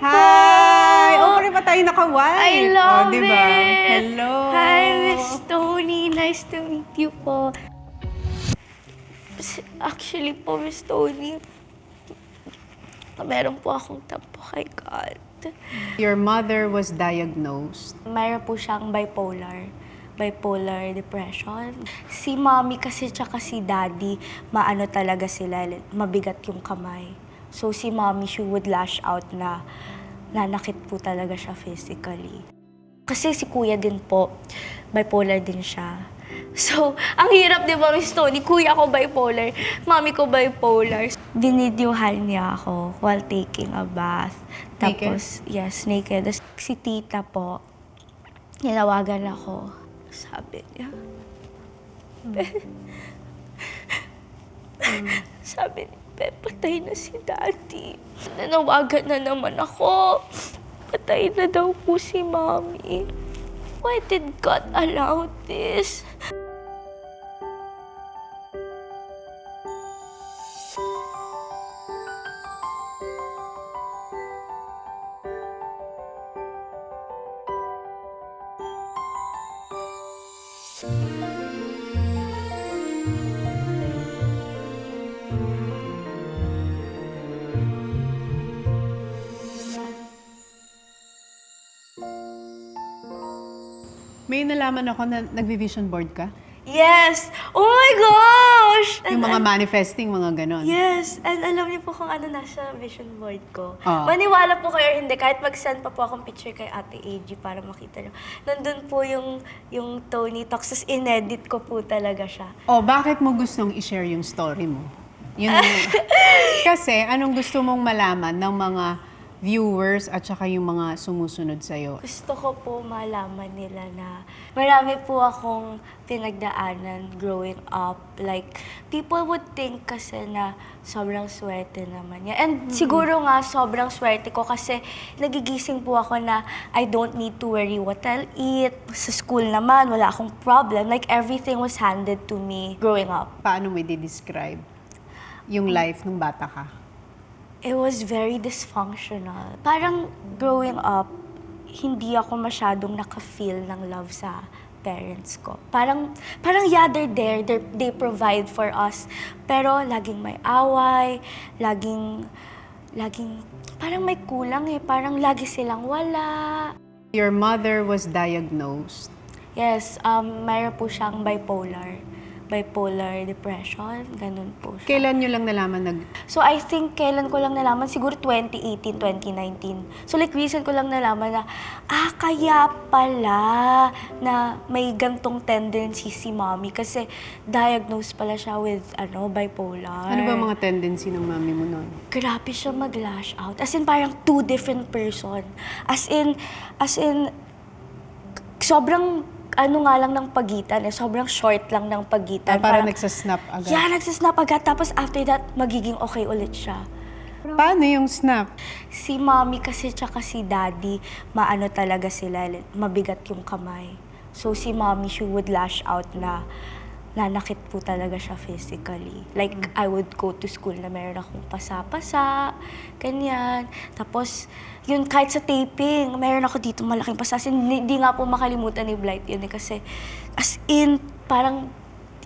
po! Hi! Oh, pare pa tayo naka-white. I love diba? it! Hello! Hi, Miss Tony. Nice to meet you po. Actually po, Miss Tony, meron po akong tampo kay God. Your mother was diagnosed. Mayroon po siyang bipolar depression. Si mommy kasi tsaka si daddy, maano talaga sila, mabigat yung kamay. So si mommy, she would lash out na nanakit po talaga siya physically. Kasi si kuya din po, bipolar din siya. So, ang hirap di ba, Miss Tony? Kuya ko bipolar, mami ko bipolar. Binidyuhan niya ako while taking a bath. Naked? Tapos, yes, naked. Tapos, si tita po, nilawagan ako. Sabi niya, sabi ni Pe, patay na si Daddy. Nanawagan na naman ako. Patay na daw po si Mommy. Why did God allow this? May nalaman ako na nagvi-vision board ka? Yes! Oh my gosh! Yung mga manifesting, mga ganon. Yes! And alam niyo po kung ano nasa vision board ko. Oo. Maniwala po kayo or hindi, kahit mag-send pa po akong picture kay Ate AG para makita niyo. Nandun po yung Tony Talks, tapos in-edit ko po talaga siya. Oh, bakit mo gustong i-share yung story mo? Yun, kasi anong gusto mong malaman ng mga viewers at saka yung mga sumusunod sa'yo? Gusto ko po malaman nila na marami po akong pinagdaanan growing up. Like, people would think kasi na sobrang swerte naman niya. And siguro nga sobrang swerte ko kasi nagigising po ako na I don't need to worry what I'll eat. Sa school naman, wala akong problem. Like, everything was handed to me growing up. Paano mo i-describe yung life nung bata ka? It was very dysfunctional. Parang growing up, hindi ako masyadong naka-feel ng love sa parents ko. Parang yeah, they're there, they provide for us. Pero laging may away, laging, parang may kulang eh. Parang lagi silang wala. Your mother was diagnosed. Yes, mayroon po siyang bipolar depression, ganun po siya. Kailan nyo lang nalaman So I think kailan ko lang nalaman, siguro 2018, 2019. So like recent ko lang nalaman na, kaya pala na may gantong tendency si mommy kasi diagnosed pala siya with bipolar. Ano ba mga tendency ng mami mo noon? Grabe siya mag-lash out. As in parang two different person. As in, sobrang nga lang ng pagitan sobrang short lang ng pagitan. Parang nagsasnap agad? Yeah, nagsasnap agad. Tapos after that, magiging okay ulit siya. Paano yung snap? Si mommy kasi tsaka si daddy, maano talaga sila, mabigat yung kamay. So si mommy, she would lash out na nanakit po talaga siya physically. Like, I would go to school na meron akong pasa-pasa, ganyan. Tapos, yun, kahit sa taping, meron ako dito malaking pasa. Hindi nga po makalimutan ni Blight yun eh, kasi as in, parang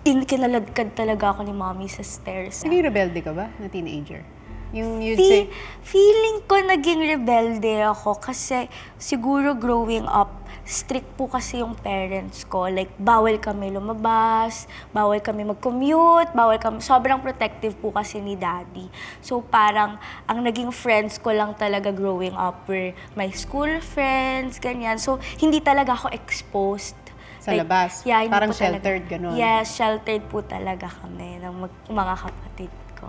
kinaladkad talaga ako ni mommy sa stairs. Naging rebelde ka ba na teenager? Yung you'd say, Feeling ko naging rebelde ako kasi siguro growing up, strict po kasi yung parents ko. Like, bawal kami lumabas, bawal kami mag-commute, sobrang protective po kasi ni daddy. So parang, ang naging friends ko lang talaga growing up were my school friends, ganyan. So, hindi talaga ako exposed. sa labas? Yeah, hindi Parang po talaga. sheltered, gano'n? Yes, sheltered po talaga kami ng mga kapatid ko.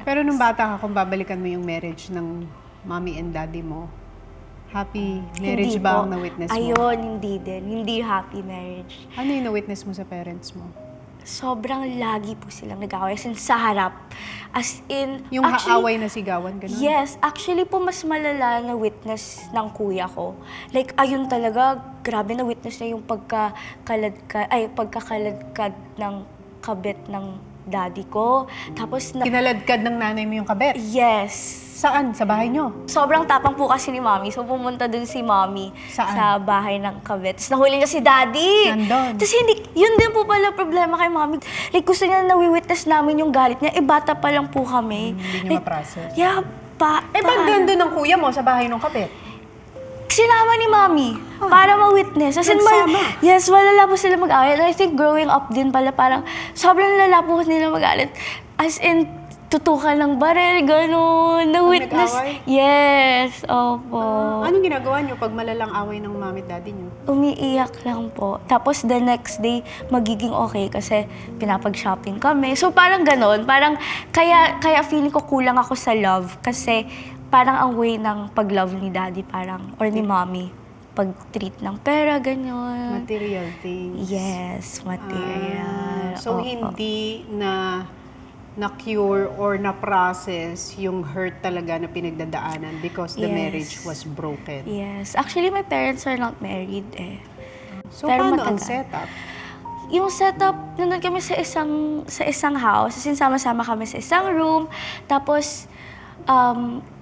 Pero nung bata ka, kung babalikan mo yung marriage ng mommy and daddy mo, happy marriage Hindi ba po. ang na-witness mo? Ayun, hindi din. Hindi happy marriage. Ano yung na-witness mo sa parents mo? Sobrang lagi po silang nag-away. As in, sa harap. As in, Yung away na sigawan, gano'n? Yes. Actually po, mas malala na witness ng kuya ko. Like, ayun talaga, grabe na witness na yung pagkakaladkad ng kabit ng daddy ko. Tapos, Kinaladkad ng nanay mo yung kabit. yes. Saan? Sa bahay nyo? Sobrang tapang po kasi ni Mommy. So, pumunta dun si Mommy Saan? sa bahay ng kabit. Tapos, nahuli niya si Daddy. Nandun? Tapos, hindi, yun din po pala problema kay Mommy. Like, gusto niya na witness namin yung galit niya. Bata pa lang po kami. Hindi niyo ma-process. Yeah, Ba't gando ng kuya mo sa bahay ng kabit? Sinama ni Mommy para ma-witness. As in, Nagsama? yes, malala po sila mag-awit. And I think growing up din pala, parang sobrang lala po nila mag-awit. As in, tutukan ng baril, gano'n. Na-witness. nag-away? Yes, opo. Anong ginagawa niyo pag malalang away ng mami at daddy niyo? Umiiyak lang po. Tapos the next day, magiging okay kasi pinapag-shopping kami. So parang ganon. Parang kaya feeling ko kulang ako sa love kasi parang ang way ng pag-love ni daddy parang, or ni mommy, pag-treat ng pera, ganyan. Material things. Yes, material. So, Oo. hindi na-cure or na-process yung hurt talaga na pinagdadaanan because the Yes. marriage was broken. Yes. Actually, my parents are not married eh. So, Pero paano ang matagal. setup? Yung setup, nandun kami sa isang house, as in sama-sama kami sa isang room. Tapos,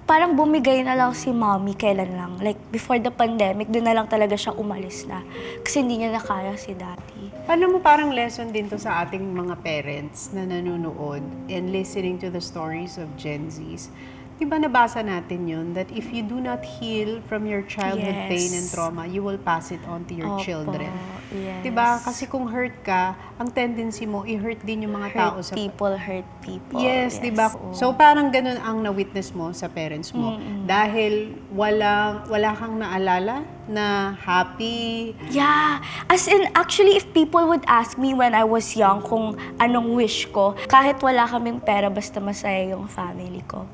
parang bumigay na lang si mommy kailan lang. Like, before the pandemic, doon na lang talaga siya umalis na. Kasi hindi niya nakaya si daddy. Alam mo, parang lesson din to sa ating mga parents na nanonood and listening to the stories of Gen Zs. Diba nabasa natin yun, that if you do not heal from your childhood Yes. pain and trauma, you will pass it on to your Opo, children. yes. Diba? Kasi kung hurt ka, ang tendency mo, i-hurt din yung mga tao sa Hurt people. Yes, di ba? Oo. So parang ganun ang na-witness mo sa parents mo. Dahil wala kang naalala na happy. Yeah. As in, actually, if people would ask me when I was young kung anong wish ko, kahit wala kaming pera, basta masaya yung family ko.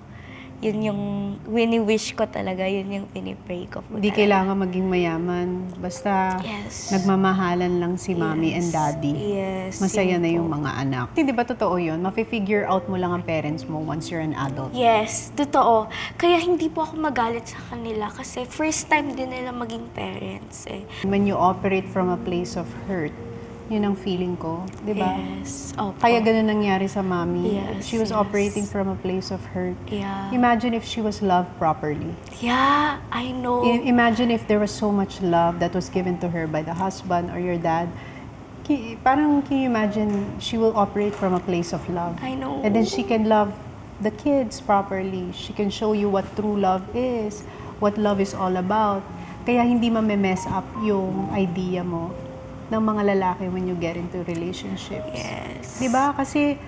Yun yung wini-wish ko talaga, yun yung pinipray ko po Hindi talaga. kailangan maging mayaman. Basta Yes. nagmamahalan lang si mommy and daddy. Yes. Masaya yun na po. yung mga anak. Hindi ba totoo yun? Mafe-figure out mo lang ang parents mo once you're an adult. Yes, totoo. Kaya hindi po ako magalit sa kanila kasi first time din nila maging parents eh. When you operate from a place of hurt, yun ang feeling ko. Di ba? Yes. Opo. Kaya ganun nangyari sa mommy. Yes, She was yes. operating from a place of hurt. Yeah. Imagine if she was loved properly. Yeah, I know. Imagine if there was so much love that was given to her by the husband or your dad. Parang can you imagine she will operate from a place of love. I know. And then she can love the kids properly. She can show you what true love is, what love is all about. Kaya hindi mess up yung idea mo ng mga lalaki when you get into relationships. Yes. Di ba? Kasi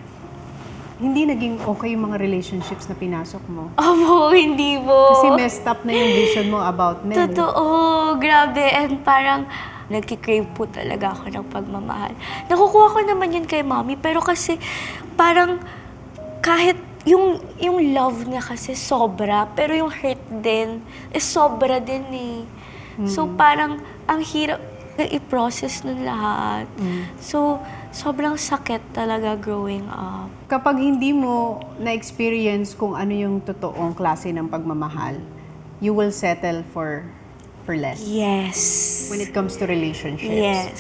hindi naging okay yung mga relationships na pinasok mo. Opo, hindi po. Kasi messed up na yung vision mo about men. Totoo, grabe. And parang nagkikrave po talaga ako ng pagmamahal. Nakukuha ko naman yun kay mommy, pero kasi parang kahit yung love niya kasi sobra, pero yung hurt din, sobra din eh. So parang ang hirap i-process nun lahat. So, sobrang sakit talaga growing up. Kapag hindi mo na-experience kung ano yung totoong klase ng pagmamahal, you will settle for less. Yes. When it comes to relationships. Yes.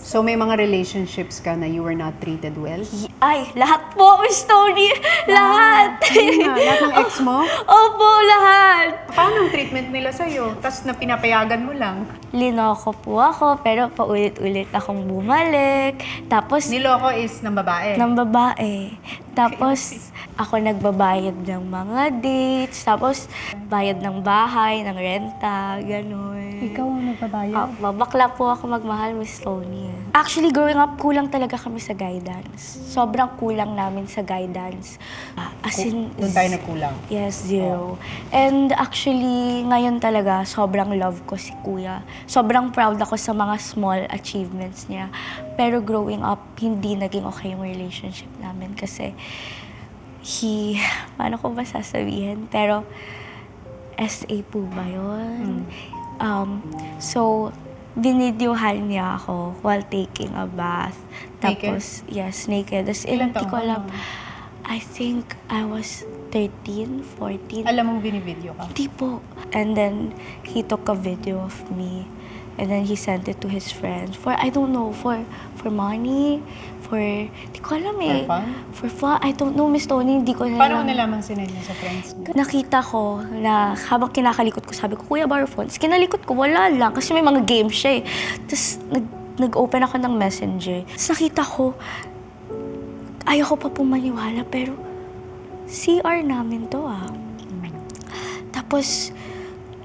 So may mga relationships ka na you were not treated well? Ay, lahat po, Miss Tony. Lahat. Lahat ng ex mo? Opo, lahat. Paano ang treatment nila sa'yo? Tapos na pinapayagan mo lang? Linoko po ako, pero paulit-ulit akong bumalik. Tapos, Niloko is ng babae. ng babae. Tapos, ako nagbabayad ng mga dates. Tapos, bayad ng bahay, ng renta, gano'n. Ikaw ang nagbabayad? Bakla po ako magmahal, Miss Tony. Actually, growing up, kulang talaga kami sa guidance. Sobrang kulang namin sa guidance. As in, Doon tayo nagkulang. yes, zero. And actually, ngayon talaga, sobrang love ko si Kuya. Sobrang proud ako sa mga small achievements niya. Pero growing up, hindi naging okay yung relationship namin kasi paano ko ba sasabihin? Pero, SA po ba yun? So, binidyohan niya ako while taking a bath. Naked? Tapos, yes, naked. Tapos, Ilan hindi taon ko ka alam. nun? I think I was 13, 14. Alam mong binibideo ka? Hindi po. And then, he took a video of me. And then he sent it to his friends for, I don't know, for money, for, di ko alam eh. For fun? For fun. I don't know, Miss Tony, hindi ko na Paano mo alam. nalaman sinend niya sa friends niya? Nakita ko na habang kinakalikot ko, sabi ko, Kuya, borrow phones. Kinalikot ko, wala lang. Kasi may mga game siya eh. Tapos nag-open ako ng messenger. Tapos nakita ko, ayaw ko pa pumaniwala, pero CR namin to ah. Tapos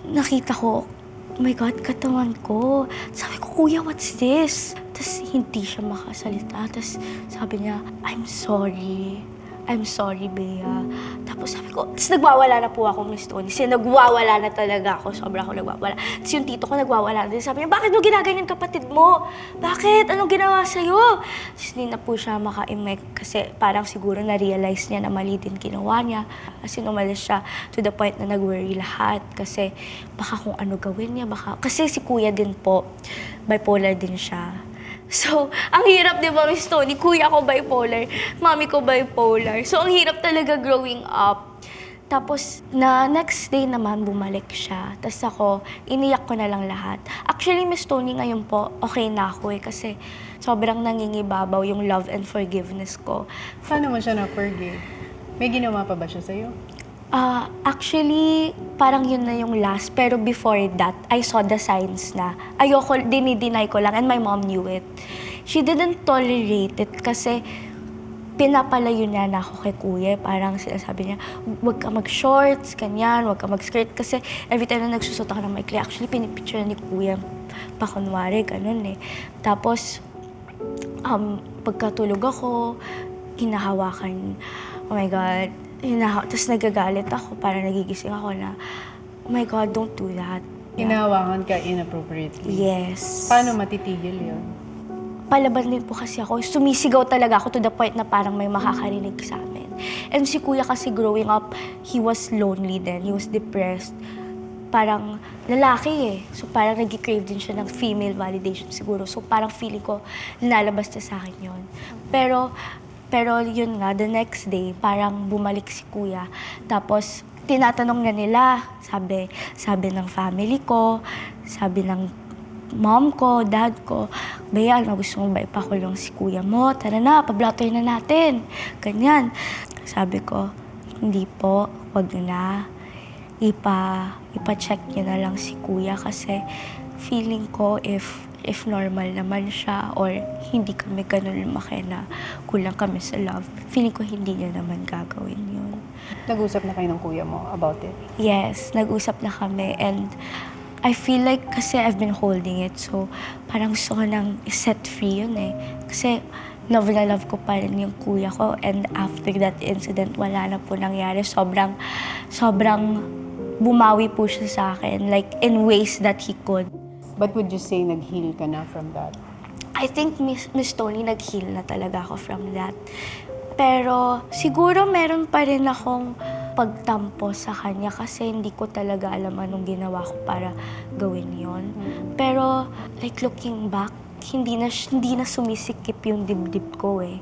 nakita ko, oh my God, katawan ko. Sabi ko, Kuya, what's this? Tapos hindi siya makasalita. Tapos sabi niya, I'm sorry. I'm sorry, Bea. Tapos sabi ko, tapos nagwawala na po ako, Miss Tony. Kasi nagwawala na talaga ako. Sobra ako nagwawala. Tapos yung tito ko nagwawala na din. Sabi niya, bakit mo ginaganyan kapatid mo? Bakit? Anong ginawa sa'yo? Tapos hindi na po siya maka-imek kasi parang siguro na-realize niya na mali din ginawa niya. Kasi umalis siya to the point na nag-worry lahat. Kasi baka kung ano gawin niya, baka... Kasi si kuya din po, bipolar din siya. So, ang hirap, di ba, Miss Tony? Kuya ko bipolar, mami ko bipolar. So, ang hirap talaga growing up. Tapos, na next day naman, bumalik siya. Tapos ako, iniyak ko na lang lahat. Actually, Miss Tony, ngayon po, okay na ako eh. Kasi sobrang nangingibabaw yung love and forgiveness ko. Paano mo siya na-forgive? May ginawa pa ba siya sa'yo? Actually, parang yun na yung last. Pero before that, I saw the signs na ayoko, dinideny ko lang, and my mom knew it. She didn't tolerate it kasi pinapalayo niya na ako kay kuya. Parang sinasabi niya, huwag ka mag-shorts, ganyan, huwag ka mag-skirt. Kasi every time na nagsusot ako ng maikli, actually pinipicture ni kuya pa kunwari, ganun eh. Tapos, pagkatulog ako, hinahawakan, oh my God, tapos nagagalit ako, parang nagigising ako na, oh my God, don't do that. Hinahawakan ka inappropriately? Yes. Paano matitigil yun? Palaban din po kasi ako. Sumisigaw talaga ako to the point na parang may makakarinig sa amin. And si kuya kasi growing up, he was lonely then. He was depressed. Parang lalaki eh. So parang nag-crave din siya ng female validation siguro. So parang feeling ko, lalabas niya sa akin yun. Pero yun nga, the next day, parang bumalik si kuya. Tapos, tinatanong na nila, sabi ng family ko, sabi ng mom ko, dad ko, Bea, ano gusto mo ba ipakulong si kuya mo? Tara na, pablotter na natin. Ganyan. Sabi ko, hindi po, wag na. Ipa-check niyo na lang si kuya kasi feeling ko if normal naman siya or hindi kami ganun lumaki na kulang kami sa love, feeling ko hindi niya naman gagawin yun. Nag-usap na kayo ng kuya mo about it? Yes, nag-usap na kami and I feel like kasi I've been holding it so parang gusto ko nang set free yun eh. Kasi love na love ko pa rin yung kuya ko and after that incident wala na po nangyari. Sobrang bumawi po siya sa akin like in ways that he could. But would you say nag-heal ka na from that? I think Miss Tony, nag-heal na talaga ako from that. Pero siguro meron pa rin akong pagtampo sa kanya kasi hindi ko talaga alam anong ginawa ko para gawin yon. Pero like looking back, hindi na sumisikip yung dibdib ko eh.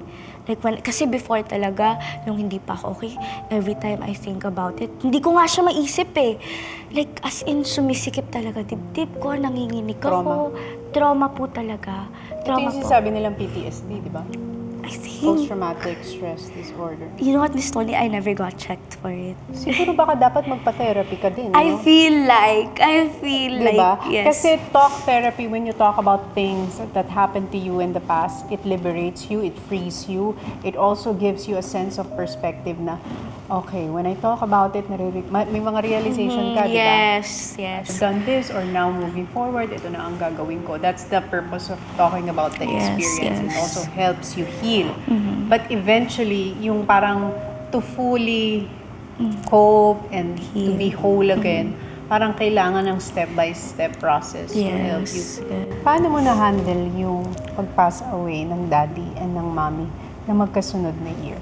Like kasi before talaga, nung hindi pa ako okay, every time I think about it, hindi ko nga siya maisip eh. Like as in, sumisikip talaga dibdib ko, nanginginig ako. Trauma po talaga. Ito Trauma yung po. sinasabi nilang PTSD, di ba? I think, Post-traumatic stress disorder. you know what, Miss Tony, I never got checked for it. Siguro baka dapat magpa-therapy ka din, I no? feel like, Diba? yes. Kasi talk therapy, when you talk about things that happened to you in the past, it liberates you, it frees you. It also gives you a sense of perspective na, okay, when I talk about it, may mga realization ka, diba? Yes, I've yes. done this or now moving forward, ito na ang gagawin ko. That's the purpose of talking about the Yes, experience. It yes. also helps you heal. But eventually, yung parang to fully cope and to be whole again, parang kailangan ng step-by-step process to help you. Yes. Paano mo na-handle yung pag-pass away ng daddy and ng mommy na magkasunod na year?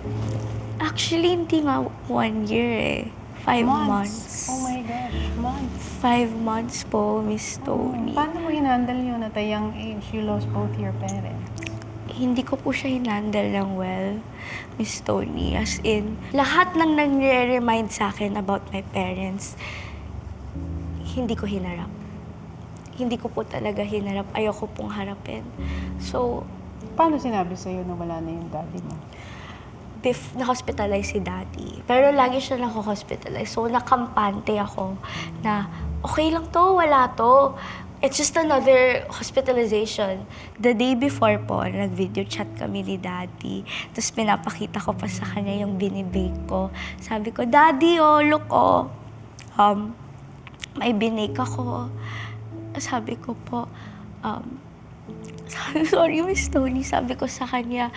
Actually, hindi nga 1 year eh. 5 months. Oh my gosh, months. 5 months po, Miss Tony. Paano mo in-handle yun at a young age? You lost both your parents. Hindi ko po siya hinandle ng well, Miss Tony. As in, lahat ng nagre-remind sa akin about my parents, hindi ko hinarap. hindi ko po talaga hinarap. Ayoko pong harapin. So, Paano sinabi sa'yo na wala na yung daddy mo? na-hospitalize si daddy. Pero lagi siya nako-hospitalize. So, nakampante ako na okay lang to, wala to. It's just another hospitalization. The day before po, nag-video chat kami ni daddy. Tapos pinapakita ko pa sa kanya yung binibake ko. Sabi ko, Daddy, oh, look, oh. May binake ako. Sabi ko po, sorry, Miss Tony. Sabi ko sa kanya,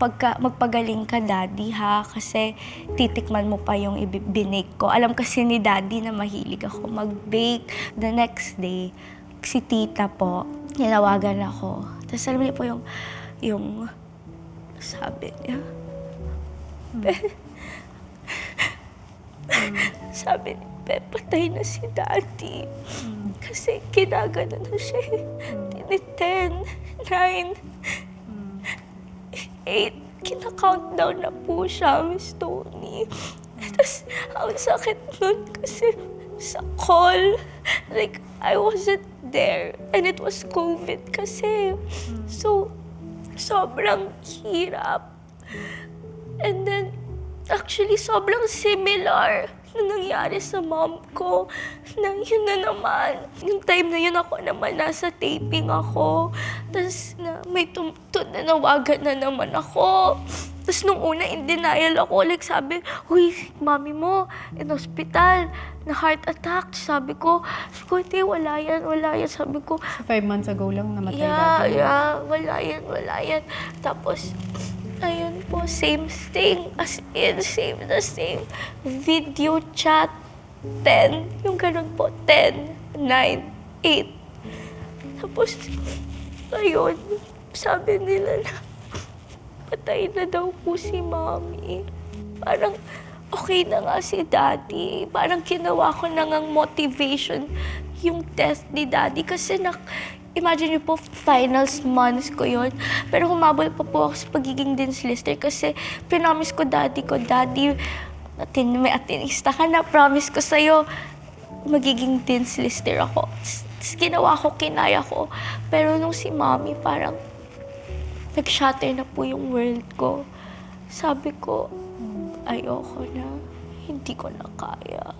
magpagaling ka, Daddy, ha? Kasi titikman mo pa yung binake ko. Alam kasi ni Daddy na mahilig ako mag-bake. The next day, si tita po, ninawagan ako. Tapos alam niyo po yung sabi niya. Sabi niya, patay na si Daddy. Kasi kinagano na siya. 10, 9, 8. Kina-countdown na po siya, Miss Tony. Tapos, ang sakit nun kasi sa call, like, I wasn't there. And it was COVID kasi. So, sobrang hirap. And then, actually, sobrang similar na nangyari sa mom ko. Na yun na naman. Yung time na yun ako naman, nasa taping ako. Tapos na may nanawagan na naman ako. Tapos nung una, in denial ako. Like sabi, "Uy, mami mo, in hospital, na heart attack." Sabi ko, hindi, wala yan. Sabi ko, 5 months ago lang namatay daddy mo. wala yan. Tapos, ayun po, same thing. As in, same na same. Video chat, 10. Yung ganun po, 10, 9, 8. Tapos, ayun, sabi nila na patay na daw po si Mami. Parang okay na nga si Daddy. Parang ginawa ko na ngang motivation yung death ni Daddy. Kasi imagine niyo po, finals months ko yun. Pero humabol pa po ako sa pagiging Dean's Lister kasi promise ko, Daddy, may atinista ka na. Promise ko sa'yo, magiging Dean's Lister ako. Tapos ginawa ko, kinaya ko. Pero nung si Mommy, parang nag-shatter na po yung world ko. Sabi ko, ayoko na. Hindi ko na kaya.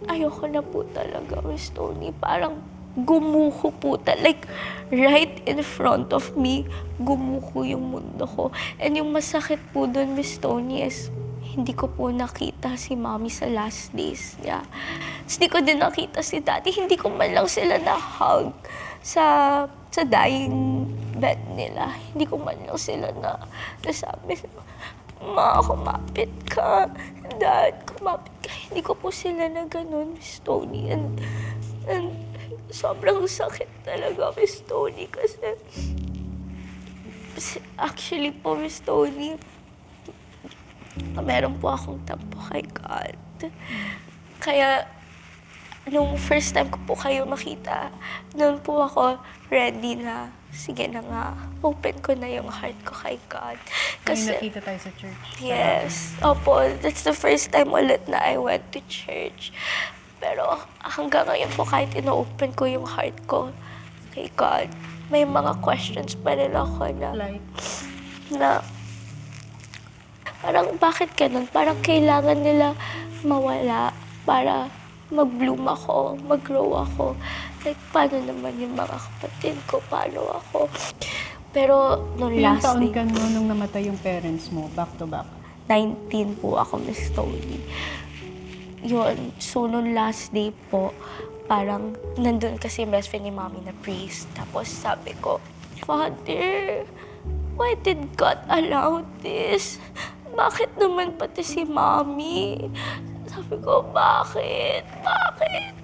Ayoko na po talaga, Miss Tony. Parang gumuho po. Like, right in front of me, gumuho yung mundo ko. And yung masakit po doon, Miss Tony, is hindi ko po nakita si Mommy sa last days niya. Hindi ko din nakita si Daddy. Hindi ko man lang sila na-hug sa dying bed nila. Hindi ko man lang sila nasabi, "Ma, kumapit ka. Dad, kumapit ka." Hindi ko po sila na ganun, Miss Tony. And sobrang sakit talaga, Miss Tony, kasi actually po, Miss Tony, meron po akong tampo kay God. Kaya, nung first time ko po kayo makita, noon po ako ready na, sige na nga, open ko na yung heart ko kay God. May nakita tayo sa church. Yes. Opo, that's the first time ulit na I went to church. Pero hanggang ngayon po, kahit ino-open ko yung heart ko kay God, may mga questions pa rin ako na parang bakit ganun? Parang kailangan nila mawala para mag-bloom ako, mag-grow ako. Like, paano naman yung mga kapatid ko? Paano ako? Pero nung Ilang last taon day, ka nung namatay yung parents mo, back to back? 19 po ako, Miss Tony. Yun, so nung last day po, parang nandun kasi yung best friend ni Mommy na priest. Tapos sabi ko, "Father, why did God allow this? Bakit naman pati si Mommy?" Sabi ko, bakit?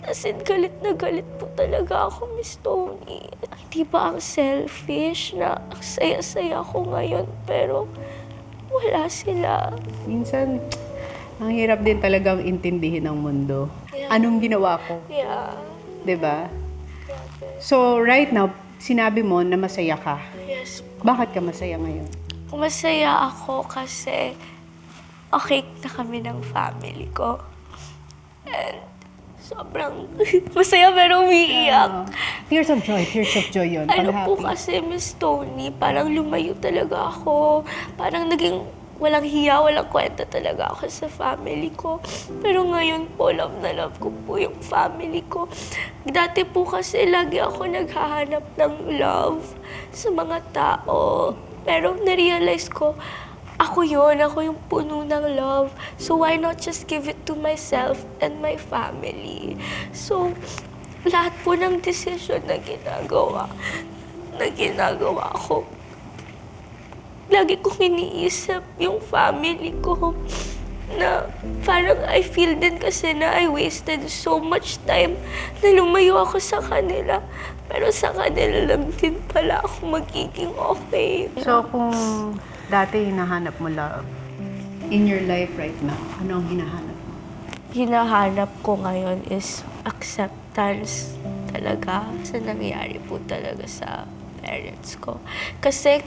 As in, galit na galit po talaga ako, Miss Tony. Hindi ba ang selfish na ang saya-saya ko ngayon, pero wala sila. Minsan, ang hirap din talagang intindihin ang mundo. Yeah. Anong ginawa ko? Yeah. 'Di ba? Grabe. So, right now, sinabi mo na masaya ka. Yes. Bakit ka masaya ngayon? Masaya ako kasi okay na kami ng family ko. And sobrang masaya pero umiiyak. Tears of joy yun. Pag Ano po happy. kasi, Miss Tony, parang lumayo talaga ako. Parang naging walang hiya, walang kwenta talaga ako sa family ko. Pero ngayon po, love na love ko po yung family ko. Dati po kasi lagi ako naghahanap ng love sa mga tao. Pero narealize ko, ako yung puno ng love. So why not just give it to myself and my family? So, lahat po ng decision na ginagawa ko, lagi kong iniisip yung family ko na parang I feel din kasi na I wasted so much time na lumayo ako sa kanila. Pero sa kanila lang din pala ako magiging okay. So, kung dati hinahanap mo love, in your life right now, ano ang hinahanap mo? Hinahanap ko ngayon is acceptance talaga sa nangyari po talaga sa parents ko. Kasi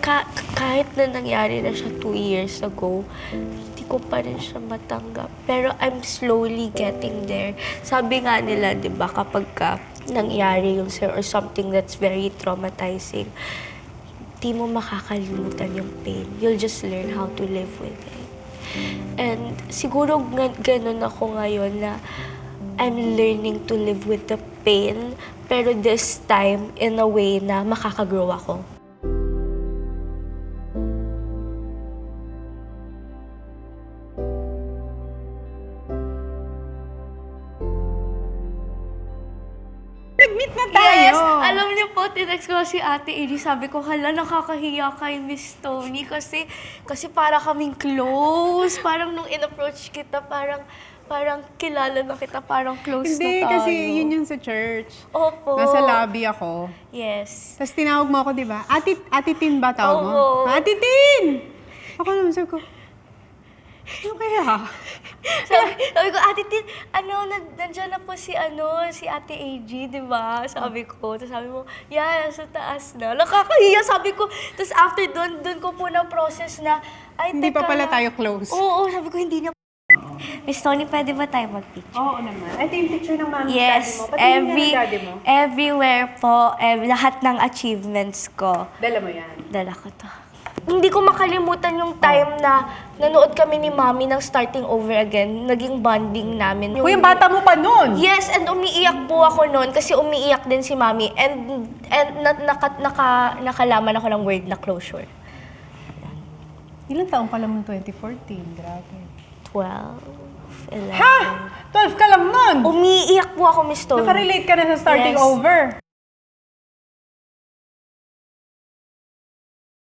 kahit na nangyari na siya 2 years ago, hindi ko pa rin siya matanggap. Pero I'm slowly getting there. Sabi nga nila, di ba, kapag nangyari yung or something that's very traumatizing, di mo makakalimutan yung pain. You'll just learn how to live with it. And siguro ganun ako ngayon na I'm learning to live with the pain, pero this time in a way na makakagrow ako. Nag-meet na tayo! Yes! Alam niyo po, tinext ko si Ate Amy. Sabi ko, hala, nakakahiya kay Miss Tony kasi para kaming close. Parang nung in-approach kita, parang kilala na kita, parang close Hindi, na tayo. kasi yun yung sa church. Opo. Nasa lobby ako. Yes. Tapos tinawag mo ako, di ba? Ate Tin ba tawag mo? Oo. Ate Tin! Ako naman, sabi ko, ano kaya? Sabi ko, Ate Tin, nandiyan na po si Ate AG, di ba? Sabi ko. Tapos sabi mo, yeah, sa taas na. Nakakahiya, sabi ko. Tapos after doon ko po na-process na, ay, Hindi pa teka pala lang. tayo close. Oo, sabi ko, hindi na. Miss Tony, pwede ba tayo mag-picture? Oo naman. Ito yung picture ng mami Yes, everywhere po, lahat ng achievements ko. Dala mo yan. Dala ko to. Hindi ko makalimutan yung time na nanood kami ni Mami ng Starting Over Again. Naging bonding namin. Uy, yung bata mo pa nun! Yes, and umiiyak po ako noon kasi umiiyak din si Mami. And nakalaman ako ng word na closure. Ilang taong ka lang noong 2014? Grabe. 12, 11. Ha? 12 ka lang nun! Umiiyak po ako, Miss Tony. Nakarelate ka na sa starting Yes. over.